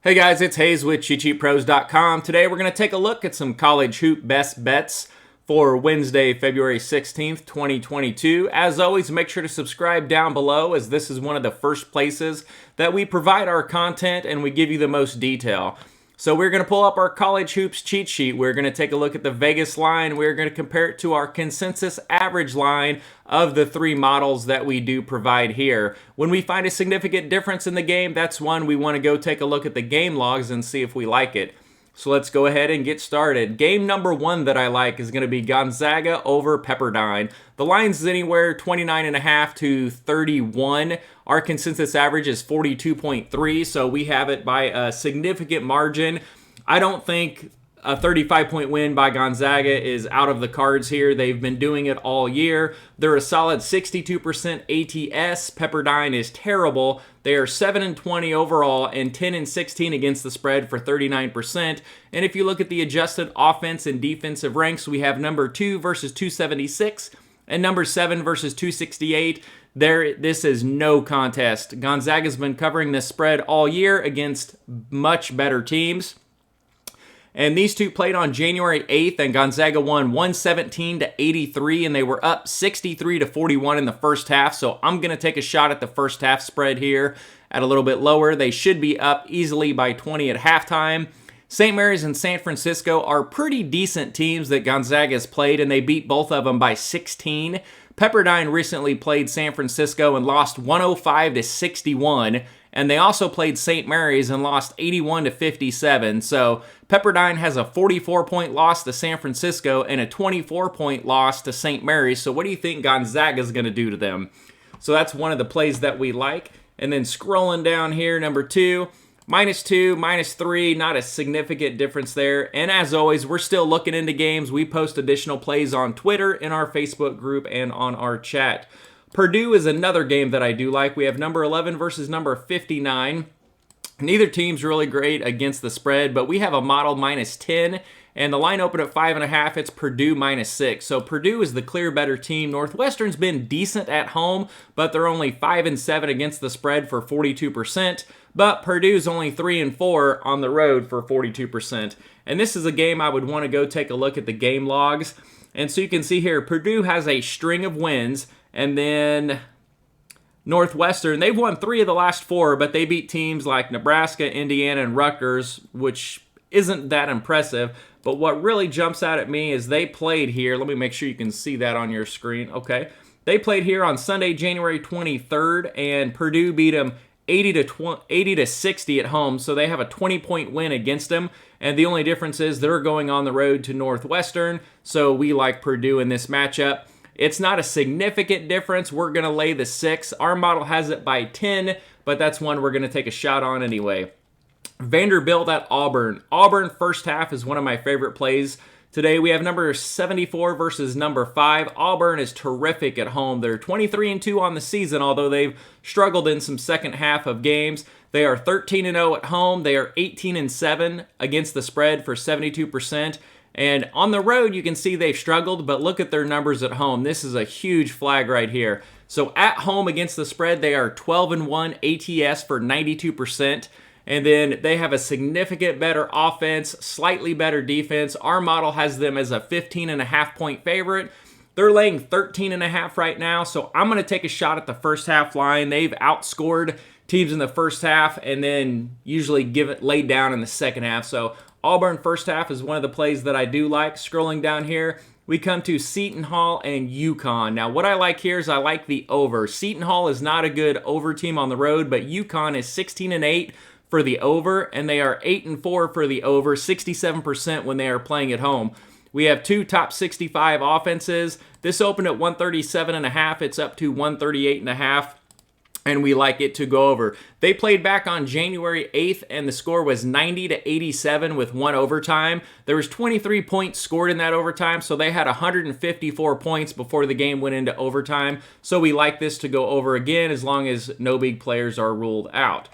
Hey guys, it's Hayes with CheatSheetPros.com. Today we're going to take a look at some college hoop best bets for Wednesday, February 16th, 2022. As always, make sure to subscribe down below as this is one of the first places that we provide our content and we give you the most detail. So we're going to pull up our college hoops cheat sheet. We're going to take a look at the Vegas line. We're going to compare it to our consensus average line of the three models that we do provide here. When we find a significant difference in the game, that's one we want to go take a look at the game logs and see if we like it. So let's go ahead and get started. Game number one that I like is going to be Gonzaga over Pepperdine. The line's anywhere 29.5 to 31. Our consensus average is 42.3, so we have it by a significant margin. I don't think a 35-point win by Gonzaga is out of the cards here. They've been doing it all year. They're a solid 62% ATS. Pepperdine is terrible. They are 7-20 overall and 10-16 against the spread for 39%. And if you look at the adjusted offense and defensive ranks, we have number 2 versus 276 and number 7 versus 268. This is no contest. Gonzaga's been covering this spread all year against much better teams. And these two played on January 8th, and Gonzaga won 117-83, and they were up 63-41 in the first half. So I'm going to take a shot at the first half spread here at a little bit lower. They should be up easily by 20 at halftime. St. Mary's and San Francisco are pretty decent teams that Gonzaga has played, and they beat both of them by 16. Pepperdine recently played San Francisco and lost 105-61. And they also played St. Mary's and lost 81-57. So Pepperdine has a 44-point loss to San Francisco and a 24-point loss to St. Mary's. So what do you think Gonzaga is going to do to them? So that's one of the plays that we like. And then scrolling down here, number 2, -2, -3, not a significant difference there. And as always, we're still looking into games. We post additional plays on Twitter, in our Facebook group, and on our chat. Purdue is another game that I do like. We have number 11 versus number 59. Neither team's really great against the spread, but we have a model -10, and the line opened at 5.5. It's Purdue -6. So Purdue is the clear better team. Northwestern's been decent at home, but they're only 5-7 against the spread for 42%. But Purdue's only 3-4 on the road for 42%. And this is a game I would want to go take a look at the game logs. And so you can see here, Purdue has a string of wins. And then Northwestern, they've won 3 of the last 4, but they beat teams like Nebraska, Indiana, and Rutgers, which isn't that impressive. But what really jumps out at me is they played here. Let me make sure you can see that on your screen. Okay. They played here on Sunday, January 23rd, and Purdue beat them 80-60 at home, so they have a 20-point win against them. And the only difference is they're going on the road to Northwestern, so we like Purdue in this matchup. It's not a significant difference. We're going to lay the 6. Our model has it by 10, but that's one we're going to take a shot on anyway. Vanderbilt at Auburn. Auburn first half is one of my favorite plays. Today we have number 74 versus number 5. Auburn is terrific at home. They're 23-2 on the season, although they've struggled in some second half of games. They are 13-0 at home. They are 18-7 against the spread for 72%. And on the road, you can see they've struggled, but look at their numbers at home. This is a huge flag right here. So at home against the spread, they are 12-1 ATS for 92%. And then they have a significant better offense, slightly better defense. Our model has them as a 15.5-point favorite. They're laying 13.5 right now, so I'm going to take a shot at the first half line. They've outscored teams in the first half and then usually give it laid down in the second half. So Auburn first half is one of the plays that I do like. Scrolling down here, we come to Seton Hall and UConn. Now, what I like here is I like the over. Seton Hall is not a good over team on the road, but UConn is 16-8 for the over, and they are 8-4 for the over, 67% when they are playing at home. We have 2 top 65 offenses. This opened at 137.5. It's up to 138.5. And we like it to go over. They played back on January 8th, and the score was 90-87 with 1 overtime. There was 23 points scored in that overtime, so they had 154 points before the game went into overtime. So we like this to go over again as long as no big players are ruled out.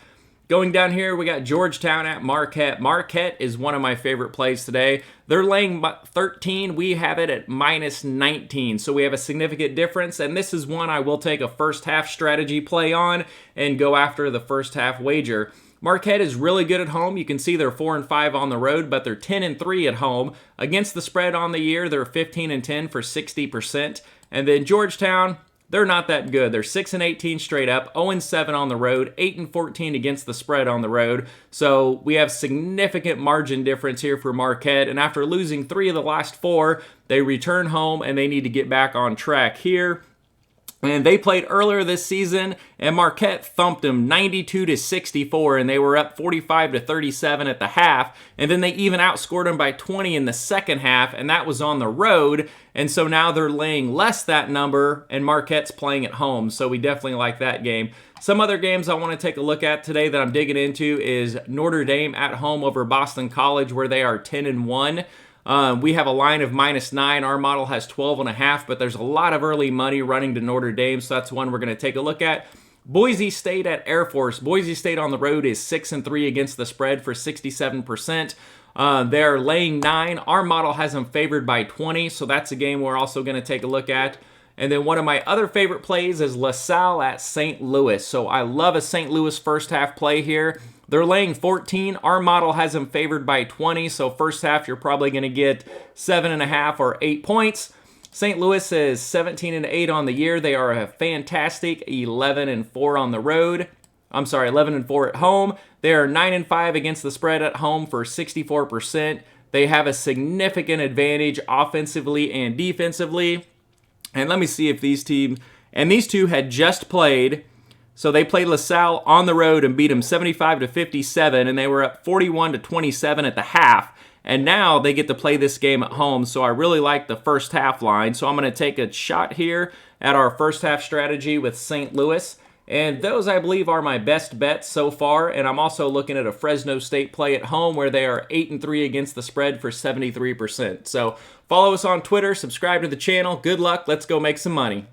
Going down here, we got Georgetown at Marquette. Marquette is one of my favorite plays today. They're laying 13. We have it at -19. So we have a significant difference. And this is one I will take a first half strategy play on and go after the first half wager. Marquette is really good at home. You can see they're 4-5 on the road, but they're 10-3 at home. Against the spread on the year, they're 15-10 for 60%. And then Georgetown, they're not that good. They're 6-18 straight up, 0-7 on the road, 8-14 against the spread on the road. So we have significant margin difference here for Marquette. And after losing 3 of the last 4, they return home and they need to get back on track here. And they played earlier this season, and Marquette thumped them 92-64, and they were up 45-37 at the half. And then they even outscored them by 20 in the second half, and that was on the road. And so now they're laying less that number, and Marquette's playing at home. So we definitely like that game. Some other games I want to take a look at today that I'm digging into is Notre Dame at home over Boston College, where they are 10-1. We have a line of -9. Our model has 12.5, but there's a lot of early money running to Notre Dame, so that's one we're going to take a look at. Boise State at Air Force. Boise State on the road is 6-3 against the spread for 67%. They're laying 9. Our model has them favored by 20, so that's a game we're also going to take a look at. And then one of my other favorite plays is LaSalle at St. Louis. So I love a St. Louis first half play here. They're laying 14. Our model has them favored by 20. So first half, you're probably going to get 7.5 or 8 points. St. Louis is 17-8 on the year. They are a fantastic 11-4 on the road. I'm sorry, 11-4 at home. They are 9-5 against the spread at home for 64%. They have a significant advantage offensively and defensively. And let me see if these teams, and these two had just played. So they played LaSalle on the road and beat them 75-57, and they were up 41-27 at the half. And now they get to play this game at home, so I really like the first half line. So I'm going to take a shot here at our first half strategy with St. Louis. And those, I believe, are my best bets so far. And I'm also looking at a Fresno State play at home where they are 8-3 against the spread for 73%. So follow us on Twitter, subscribe to the channel. Good luck. Let's go make some money.